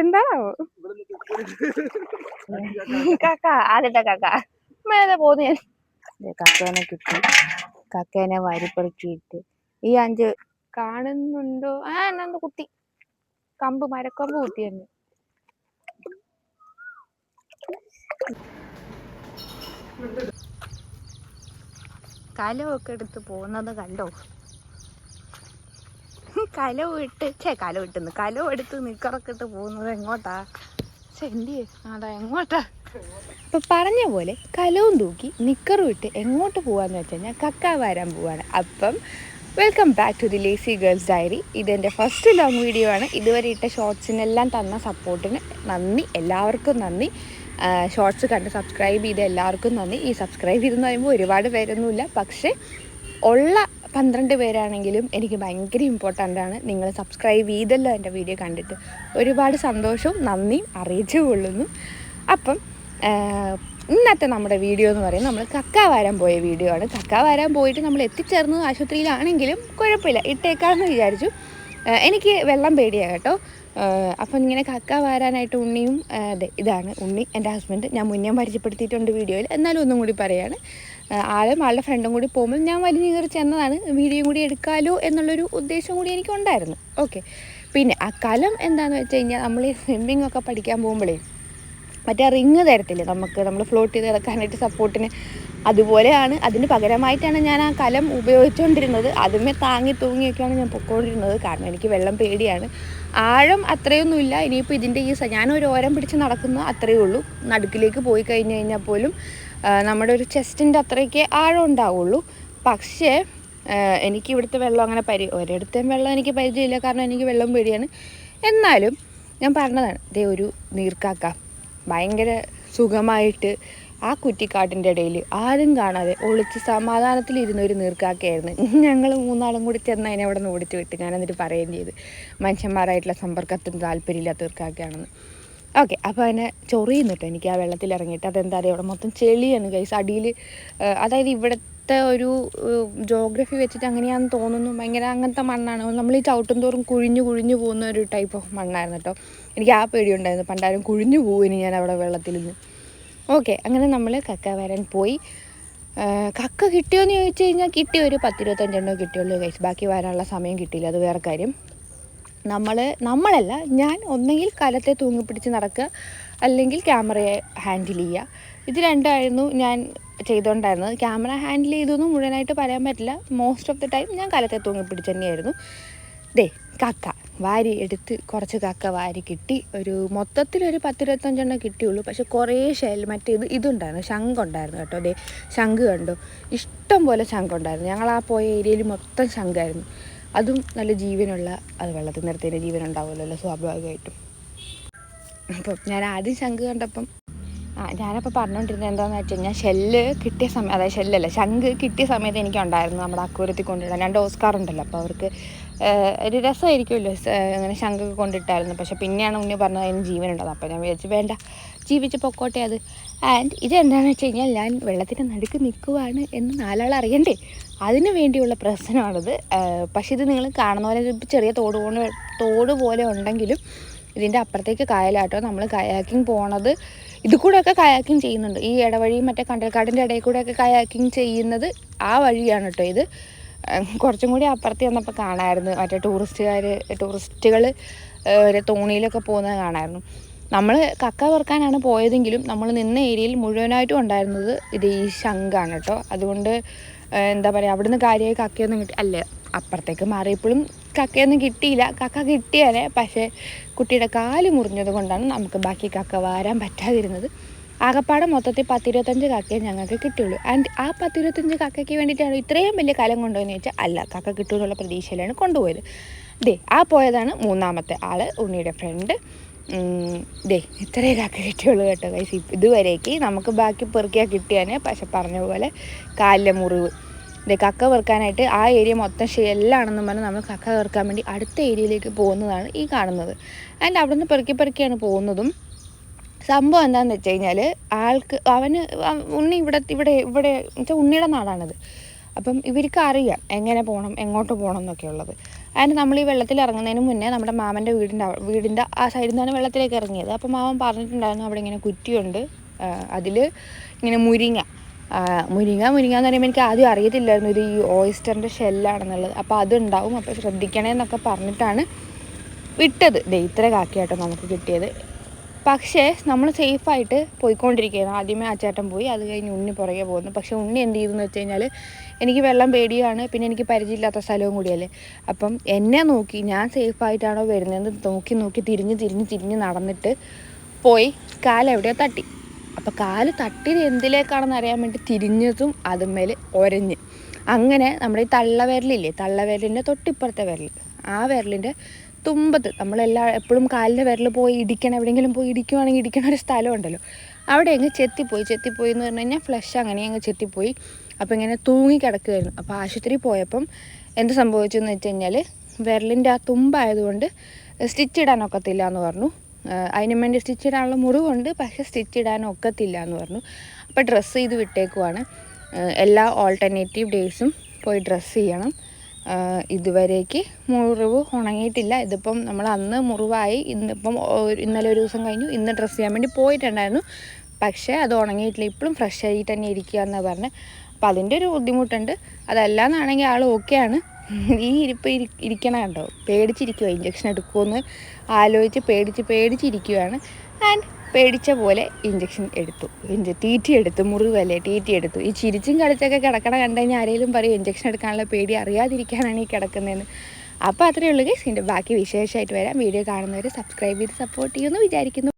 എന്താണോ കാക്ക ആദ്യത്തെ കാക്ക മേലെ പോന്ന് കക്കേനെ കിട്ടി. കക്കേനെ വാരിപ്പറിക്കിയിട്ട് ഈ 5 കാണുന്നുണ്ടോ? എന്നാ കുത്തി കമ്പ് മരക്കമ്പ് കുത്തി തന്നെ. കലമൊക്കെ എടുത്ത് പോകുന്നത് കണ്ടോ? കലം എടുത്ത് നിക്കറൊക്കെ ഇട്ട് പോകുന്നത് എങ്ങോട്ടാ? എന്തിയെ അതാ എങ്ങോട്ടാ? അപ്പൊ പറഞ്ഞ പോലെ കലവും തൂക്കി നിക്കറും ഇട്ട് എങ്ങോട്ട് പോവാന്ന് വെച്ച് കഴിഞ്ഞാൽ കക്ക വാരാൻ പോവാണ്. അപ്പം welcome back to the lazy girls diary. ഇതെൻ്റെ ഫസ്റ്റ് ലോങ് വീഡിയോ ആണ്. ഇതുവരെ ഇട്ട ഷോർട്സിനെല്ലാം തന്ന സപ്പോർട്ടിന് നന്ദി, എല്ലാവർക്കും നന്ദി. ഷോർട്സ് കണ്ട് സബ്സ്ക്രൈബ് ചെയ്ത എല്ലാവർക്കും നന്ദി. ഈ സബ്സ്ക്രൈബ് ചെയ്തെന്ന് പറയുമ്പോൾ ഒരുപാട് പേരൊന്നുമില്ല, പക്ഷേ ഉള്ള 12 പേരാണെങ്കിലും എനിക്ക് ഭയങ്കര ഇമ്പോർട്ടൻ്റ് ആണ്. നിങ്ങൾ സബ്സ്ക്രൈബ് ചെയ്തല്ലോ എൻ്റെ വീഡിയോ കണ്ടിട്ട്. ഒരുപാട് സന്തോഷവും നന്ദിയും അറിയിച്ചു കൊള്ളുന്നു. അപ്പം ഇന്നത്തെ നമ്മുടെ വീഡിയോ എന്ന് പറയുന്നത് നമ്മൾ കക്ക വാരാൻ പോയ വീഡിയോ ആണ്. കക്ക വാരാൻ പോയിട്ട് നമ്മൾ എത്തിച്ചേർന്നത് ആശുപത്രിയിലാണെങ്കിലും കുഴപ്പമില്ല, ഇട്ടേക്കാമെന്ന് വിചാരിച്ചു. എനിക്ക് വെള്ളം പേടിയാണ് കേട്ടോ. അപ്പം ഇങ്ങനെ കക്ക വാരാനായിട്ട് ഉണ്ണിയും, അതെ ഇതാണ് ഉണ്ണി, എൻ്റെ ഹസ്ബൻഡ്. ഞാൻ മുന്നേ പരിചയപ്പെടുത്തിയിട്ടുണ്ട് വീഡിയോയിൽ, എന്നാലും ഒന്നും കൂടി പറയുകയാണ്. ആളുടെ ഫ്രണ്ടും കൂടി പോകുമ്പോൾ ഞാൻ വലിഞ്ഞു കയറി ചെന്നതാണ്. വീഡിയോ കൂടി എടുക്കാമല്ലോ എന്നുള്ളൊരു ഉദ്ദേശം കൂടി എനിക്കുണ്ടായിരുന്നു. ഓക്കെ, പിന്നെ ആ കലം എന്താണെന്ന് വെച്ച് കഴിഞ്ഞാൽ നമ്മൾ ഈ സ്വിമ്മിങ് ഒക്കെ പഠിക്കാൻ പോകുമ്പോഴേ മറ്റേ റിങ് തരത്തില്ലേ നമ്മൾ ഫ്ലോട്ട് ചെയ്ത് കിടക്കാനായിട്ട് സപ്പോർട്ടിന്, അതുപോലെയാണ്. അതിന് പകരമായിട്ടാണ് ഞാൻ ആ കലം ഉപയോഗിച്ചുകൊണ്ടിരുന്നത്. അതുമേ താങ്ങി തൂങ്ങിയൊക്കെയാണ് ഞാൻ പൊയ്ക്കൊണ്ടിരുന്നത്. കാരണം എനിക്ക് വെള്ളം പേടിയാണ്. ആഴം അത്രയൊന്നുമില്ല. ഇനിയിപ്പോൾ ഇതിൻ്റെ ഞാനൊരു ഓരം പിടിച്ച് നടക്കുന്ന അത്രയേ ഉള്ളൂ. നടുക്കിലേക്ക് പോയി കഴിഞ്ഞാൽ പോലും നമ്മുടെ ഒരു ചെസ്റ്റിൻ്റെ അത്രയ്ക്ക് ആഴം ഉണ്ടാവുള്ളൂ. പക്ഷേ എനിക്ക് ഇവിടുത്തെ വെള്ളം അങ്ങനെ ഒരിടത്തേയും വെള്ളം എനിക്ക് പരിചയമില്ല, കാരണം എനിക്ക് വെള്ളം പേടിയാണ്. എന്നാലും ഞാൻ പറഞ്ഞതാണ്, ഇതേ ഒരു നീർക്കാക്ക ഭയങ്കര സുഖമായിട്ട് ആ കുറ്റിക്കാട്ടിൻ്റെ ഇടയിൽ ആരും കാണാതെ ഒളിച്ച് സമാധാനത്തിലിരുന്ന ഒരു നീർക്കാക്കയായിരുന്നു. ഞങ്ങൾ 3 ആളും കൂടി ചെന്ന് അതിനെ അവിടെ നിന്ന് ഓടിച്ചു വിട്ട്. ഞാനെന്നിട്ട് പറയുകയും ചെയ്ത് മനുഷ്യന്മാരായിട്ടുള്ള സമ്പർക്കത്തിന് താല്പര്യമില്ലാത്ത നീർക്കാക്കയാണെന്ന്. ഓക്കെ, അപ്പോൾ അതിനെ ചൊറിയുന്നിട്ട് എനിക്ക് ആ വെള്ളത്തിൽ ഇറങ്ങിയിട്ട്. അതെന്താ പറയുക, അവിടെ മൊത്തം ചെളിയാണ് ഗൈസ് അടിയിൽ. അതായത് ഇവിടുത്തെ ഒരു ജോഗ്രഫി വെച്ചിട്ട് അങ്ങനെയാണെന്ന് തോന്നുന്നു. ഭയങ്കര അങ്ങനത്തെ മണ്ണാണ്. നമ്മൾ ഈ ചവിട്ടും തോറും കുഴിഞ്ഞു പോകുന്ന ഒരു ടൈപ്പ് ഓഫ് മണ്ണായിരുന്നു കേട്ടോ. എനിക്ക് ആ പേടിയുണ്ടായിരുന്നു, പണ്ടാരും കുഴിഞ്ഞു പോകും ഞാൻ അവിടെ വെള്ളത്തിൽ നിന്ന്. ഓക്കെ, അങ്ങനെ നമ്മൾ കക്ക വരാൻ പോയി. കക്ക കിട്ടിയോയെന്ന് ചോദിച്ചു കഴിഞ്ഞാൽ കിട്ടി, ഒരു 10-25 എണ്ണോ കിട്ടിയുള്ളൂ ഗൈസ്. ബാക്കി വരാനുള്ള സമയം കിട്ടിയില്ല, അത് വേറെ കാര്യം. നമ്മളല്ല ഞാൻ ഒന്നെങ്കിൽ കലത്തെ തൂങ്ങിപ്പിടിച്ച് നടക്കുക, അല്ലെങ്കിൽ ക്യാമറയെ ഹാൻഡിൽ ചെയ്യുക. ഇത് രണ്ടായിരുന്നു ഞാൻ ചെയ്തുകൊണ്ടായിരുന്നത്. ക്യാമറ ഹാൻഡിൽ ചെയ്തൊന്നും മുഴുവനായിട്ട് പറയാൻ പറ്റില്ല. മോസ്റ്റ് ഓഫ് ദി ടൈം ഞാൻ കലത്തെ തൂങ്ങിപ്പിടിച്ച് തന്നെയായിരുന്നു. കക്ക വാരി എടുത്ത് കുറച്ച് കക്ക വാരി കിട്ടി. മൊത്തത്തിലൊരു 10-25 എണ്ണം കിട്ടിയുള്ളൂ. പക്ഷെ കുറേ മറ്റേ ഇതുണ്ടായിരുന്നു, ശംഖുണ്ടായിരുന്നു കേട്ടോ. ശംഖ് കണ്ടോ, ഇഷ്ടം പോലെ ശംഖുണ്ടായിരുന്നു. ഞങ്ങൾ ആ പോയ ഏരിയയിൽ മൊത്തം ശംഖായിരുന്നു. അതും നല്ല ജീവനുള്ള, അത് വെള്ളത്തിൽ നിർത്തിയതിൻ്റെ ജീവനുണ്ടാവുമല്ലോ സ്വാഭാവികമായിട്ടും. അപ്പം ഞാൻ ആദ്യം ശംഖ് കണ്ടപ്പം ഞാനപ്പോൾ പറഞ്ഞുകൊണ്ടിരുന്നത് എന്താണെന്ന് വെച്ച് കഴിഞ്ഞാൽ, ഷെല്ല് കിട്ടിയ സമയം, അതായത് ഷെല്ലല്ല ശംഖ് കിട്ടിയ സമയത്ത് എനിക്കുണ്ടായിരുന്നു നമ്മുടെ അക്കൂരത്തിൽ കൊണ്ടിടാൻ 2 ഓസ്കാർ ഉണ്ടല്ലോ. അപ്പോൾ അവർക്ക് ഒരു രസമായിരിക്കുമല്ലോ അങ്ങനെ ശംഖൊക്കെ കൊണ്ടിട്ടായിരുന്നു. പക്ഷെ പിന്നെയാണ് ഉണ്ണി പറഞ്ഞത് അതിന് ജീവനുള്ളത്. അപ്പോൾ ഞാൻ വിചാരിച്ചു വേണ്ട, ജീവിച്ച് പൊക്കോട്ടെ അത്. ആൻഡ് ഇതെന്താണെന്ന് വെച്ച് കഴിഞ്ഞാൽ, ഞാൻ വെള്ളത്തിൻ്റെ നടുക്ക് നിൽക്കുവാണ് എന്ന് 4 ആൾ അറിയണ്ടേ, അതിന് വേണ്ടിയുള്ള പ്രശ്നമാണിത്. പക്ഷേ ഇത് നിങ്ങൾ കാണുന്ന പോലെ ചെറിയ തോട് പോലെ ഉണ്ടെങ്കിലും ഇതിൻ്റെ അപ്പുറത്തേക്ക് കായലാട്ടോ. നമ്മൾ കയാക്കിങ് പോണത് ഇത് കൂടെയൊക്കെ കയാക്കിങ് ചെയ്യുന്നുണ്ട്. ഈ ഇടവഴിയും മറ്റേ കണ്ടൽക്കാടിൻ്റെ ഇടയിൽ കൂടെയൊക്കെ കയാക്കിങ് ചെയ്യുന്നത് ആ വഴിയാണ് കേട്ടോ. ഇത് കുറച്ചും കൂടി അപ്പുറത്ത് ചെന്നപ്പോൾ കാണാമായിരുന്നു മറ്റേ ടൂറിസ്റ്റുകൾ തോണിയിലൊക്കെ പോകുന്നത് കാണാമായിരുന്നു. നമ്മൾ കക്ക പെറുക്കാനാണ് പോയതെങ്കിലും നമ്മൾ നിന്ന ഏരിയയിൽ മുഴുവനായിട്ടും ഉണ്ടായിരുന്നത് ഈ ശംഖാണ് കേട്ടോ. അതുകൊണ്ട് എന്താ പറയുക, അവിടുന്ന് കാര്യമായി കക്കയൊന്നും അല്ലേ, അപ്പുറത്തേക്ക് മാറിയപ്പോഴും കക്കയൊന്നും കിട്ടിയില്ല. കക്ക കിട്ടിയാലേ, പക്ഷേ കുട്ടിയുടെ കാല് മുറിഞ്ഞത് കൊണ്ടാണ് നമുക്ക് ബാക്കി കക്ക വാരാൻ പറ്റാതിരുന്നത്. ആകപ്പാടെ മൊത്തത്തിൽ 10-25 കക്കയെ ഞങ്ങൾക്ക് കിട്ടിയുള്ളൂ. ആൻഡ് ആ 10-25 കക്കയ്ക്ക് വേണ്ടിയിട്ടാണ് ഇത്രയും വലിയ കലം കൊണ്ടുപോയെന്ന് ചോദിച്ചാൽ അല്ല, കക്ക കിട്ടുമെന്നുള്ള പ്രതീക്ഷയിലാണ് കൊണ്ടുപോയത്. ആ പോയതാണ് 3ാമത്തെ ആൾ, ഉണ്ണിയുടെ ഫ്രണ്ട്. ഇത്രയും കക്ക കിട്ടിയുള്ളൂ കേട്ടോ ഗൈസ്. ഇതുവരേക്ക് നമുക്ക് ബാക്കി പെറുക്കിയാൽ കിട്ടിയാനെ. പക്ഷെ പറഞ്ഞ പോലെ കാലിലെ മുറിവ്. കക്ക പെറുക്കാനായിട്ട് ആ ഏരിയ മൊത്തം ഷെല്ലാണെന്നും പറഞ്ഞ് നമ്മൾ കക്ക പെറുക്കാൻ വേണ്ടി അടുത്ത ഏരിയയിലേക്ക് പോകുന്നതാണ് ഈ കാണുന്നത്. ആൻഡ് അവിടെ നിന്ന് പെറുക്കിയാണ് പോകുന്നതും. സംഭവം എന്താണെന്ന് വെച്ച് കഴിഞ്ഞാൽ, ഉണ്ണി ഇവിടെ വെച്ചാൽ ഉണ്ണിയുടെ നാടാണിത്. അപ്പം ഇവർക്ക് അറിയാം എങ്ങനെ പോകണം, എങ്ങോട്ട് പോകണം എന്നൊക്കെ ഉള്ളത്. അതിന് നമ്മൾ ഈ വെള്ളത്തിൽ ഇറങ്ങുന്നതിന് മുന്നേ നമ്മുടെ മാമൻ്റെ വീടിൻ്റെ ആ സൈഡിൽ നിന്നാണ് വെള്ളത്തിലേക്ക് ഇറങ്ങിയത്. അപ്പോൾ മാമൻ പറഞ്ഞിട്ടുണ്ടായിരുന്നു അവിടെ ഇങ്ങനെ കുറ്റിയുണ്ട്, അതിൽ ഇങ്ങനെ മുരിങ്ങ എന്ന് പറയുമ്പോൾ എനിക്ക് ആദ്യം അറിയത്തില്ലായിരുന്നു ഇത് ഈ ഓയിസ്റ്ററിൻ്റെ ഷെല്ലാണെന്നുള്ളത്. അപ്പോൾ അതുണ്ടാവും, അപ്പോൾ ശ്രദ്ധിക്കണേ എന്നൊക്കെ പറഞ്ഞിട്ടാണ് വിട്ടത്. ഇത്ര കാക്കിയാട്ടോ നമുക്ക് കിട്ടിയത്. പക്ഷേ നമ്മൾ സേഫായിട്ട് പോയിക്കൊണ്ടിരിക്കുകയാണ്. ആദ്യമേ ആ ചേട്ടൻ പോയി, അത് കഴിഞ്ഞ് ഉണ്ണി പുറകെ പോകുന്നു. പക്ഷേ ഉണ്ണി എന്ത് ചെയ്തെന്ന് വെച്ച് കഴിഞ്ഞാൽ എനിക്ക് വെള്ളം പേടിയാണ്, പിന്നെ എനിക്ക് പരിചയമില്ലാത്ത സ്ഥലവും കൂടിയല്ലേ. അപ്പം എന്നെ നോക്കി ഞാൻ സേഫായിട്ടാണോ വരുന്നതെന്ന് നോക്കി തിരിഞ്ഞ് നടന്നിട്ട് പോയി കാലെവിടെയോ തട്ടി. അപ്പോൾ കാല് തട്ടിയത് എന്തിലേക്കാണെന്ന് അറിയാൻ വേണ്ടി തിരിഞ്ഞതും അതുമേൽ ഒരഞ്ഞ്. അങ്ങനെ നമ്മുടെ ഈ തള്ളവിരലിൻ്റെ തൊട്ടിപ്പുറത്തെ വിരൽ, ആ വിരലിൻ്റെ തുമ്പത്ത് എപ്പോഴും കാലിൻ്റെ വിരൽ പോയി ഇടിക്കണം, എവിടെയെങ്കിലും പോയി ഇടിക്കുവാണെങ്കിൽ ഇടിക്കണ ഒരു സ്ഥലമുണ്ടല്ലോ, അവിടെ അങ്ങ് ചെത്തിപ്പോയി എന്ന് പറഞ്ഞു കഴിഞ്ഞാൽ ഫ്ലഷ് അങ്ങനെ അങ്ങ് ചെത്തിപ്പോയി. അപ്പോൾ ഇങ്ങനെ തൂങ്ങി കിടക്കുകയായിരുന്നു. അപ്പോൾ ആശുപത്രി പോയപ്പം എന്ത് സംഭവിച്ചെന്ന് വെച്ച് കഴിഞ്ഞാൽ വിരലിൻ്റെ ആ തുമ്പായതുകൊണ്ട് സ്റ്റിച്ച് ഇടാനൊക്കത്തില്ല എന്ന് പറഞ്ഞു. അതിന് വേണ്ടി സ്റ്റിച്ച് ഇടാനുള്ള മുറിവുണ്ട്, പക്ഷേ സ്റ്റിച്ച് ഇടാനൊക്കത്തില്ല എന്ന് പറഞ്ഞു. അപ്പോൾ ഡ്രസ്സ് ചെയ്ത് വിട്ടേക്കുവാണ്. എല്ലാ ഓൾട്ടർനേറ്റീവ് ഡേയ്സും പോയി ഡ്രസ്സ് ചെയ്യണം. ഇതുവരേക്ക് മുറിവ് ഉണങ്ങിയിട്ടില്ല. ഇതിപ്പം നമ്മൾ അന്ന് മുറിവായി, ഇന്നലെ ഒരു ദിവസം കഴിഞ്ഞു, ഇന്ന് ഡ്രസ്സ് ചെയ്യാൻ വേണ്ടി പോയിട്ടുണ്ടായിരുന്നു. പക്ഷേ അത് ഉണങ്ങിയിട്ടില്ല, ഇപ്പോഴും ഫ്രഷ് ആയിട്ട് തന്നെ ഇരിക്കുക എന്നാണ് പറഞ്ഞത്. അപ്പം അതിൻ്റെ ഒരു ബുദ്ധിമുട്ടുണ്ട്. അതല്ലാന്നാണെങ്കിൽ ആൾ ഓക്കെയാണ്. ഈ ഇരിക്കണ കണ്ടോ, പേടിച്ചിരിക്കുക, ഇഞ്ചക്ഷൻ എടുക്കുമെന്ന് ആലോചിച്ച് പേടിച്ചിരിക്കുകയാണ്. ആൻഡ് പേടിച്ച പോലെ ഇഞ്ചക്ഷൻ എടുത്തു, TT എടുത്തു, മുറിവല്ലേ TT എടുത്തു. ഈ ചിരിച്ചും കളിച്ചൊക്കെ കിടക്കണ കണ്ടു കഴിഞ്ഞാൽ ആരെങ്കിലും പറയും ഇഞ്ചക്ഷൻ എടുക്കാനുള്ള പേടി അറിയാതിരിക്കാനാണ് ഈ കിടക്കുന്നതെന്ന്. അപ്പോൾ അത്രയേ ഉള്ളൂ ഗൈസ്. ഇതിൻ്റെ ബാക്കി വിശേഷമായിട്ട് വരാം. വീഡിയോ കാണുന്നവർ സബ്സ്ക്രൈബ് ചെയ്ത് സപ്പോർട്ട് ചെയ്യുമെന്ന് വിചാരിക്കുന്നു.